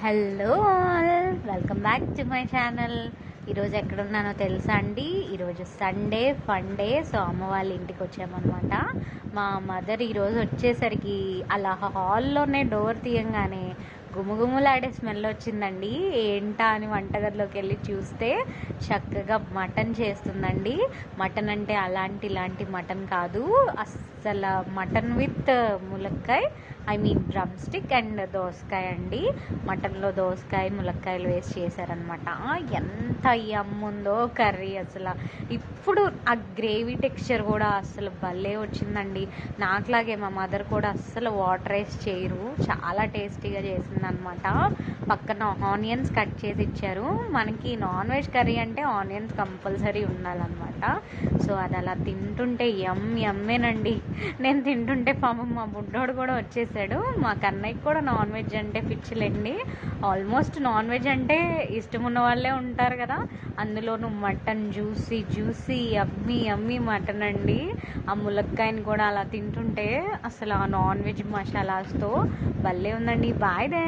Hello all, welcome back to my channel. ఈరోజు ఎక్కడున్నానో తెలుసా అండి? ఈరోజు సండే ఫండే. సో అమ్మ వాళ్ళ ఇంటికి వచ్చామన్నమాట. మా మదర్ ఈరోజు వచ్చేసరికి అలా హాల్లోనే డోర్ తీయంగానే గుమగుమలాడే స్మెల్ వచ్చిందండి. ఏంటా అని వంటగదిలోకి వెళ్ళి చూస్తే చక్కగా మటన్ చేస్తుందండి. మటన్ అంటే ఇలాంటి మటన్ కాదు, అస్సలు మటన్ విత్ ములక్కాయ, I mean drum stick and దోసకాయ అండి. మటన్లో దోసకాయ ములక్కాయలు వేసి చేశారనమాట. ఎంత యమ్ముందో కర్రీ అసలు. ఇప్పుడు ఆ గ్రేవీ టెక్స్చర్ కూడా అసలు భలే వచ్చిందండి. నాకులాగే మా మదర్ కూడా అస్సలు వాటర్ వేసి చేయరు, చాలా టేస్టీగా చేసిందనమాట. పక్కన ఆనియన్స్ కట్ చేసి ఇచ్చారు. మనకి నాన్ వెజ్ కర్రీ అంటే ఆనియన్స్ కంపల్సరీ ఉండాలన్నమాట. సో అది అలా తింటుంటే యమ్మేనండి. నేను తింటుంటే పాపం మా బుడ్డోడు కూడా వచ్చేసాడు. మా కన్నయ్యకి కూడా నాన్ వెజ్ అంటే పిచ్చిలేండి. ఆల్మోస్ట్ నాన్ వెజ్ అంటే ఇష్టం ఉన్న వాళ్ళే ఉంటారు కదా. అందులోనూ మటన్ జ్యూసీ యమ్మీ మటన్ అండి. ఆ ములక్కాయని కూడా అలా తింటుంటే అసలు ఆ నాన్ వెజ్ మసాలాస్తో భలే ఉందండి. Bye they.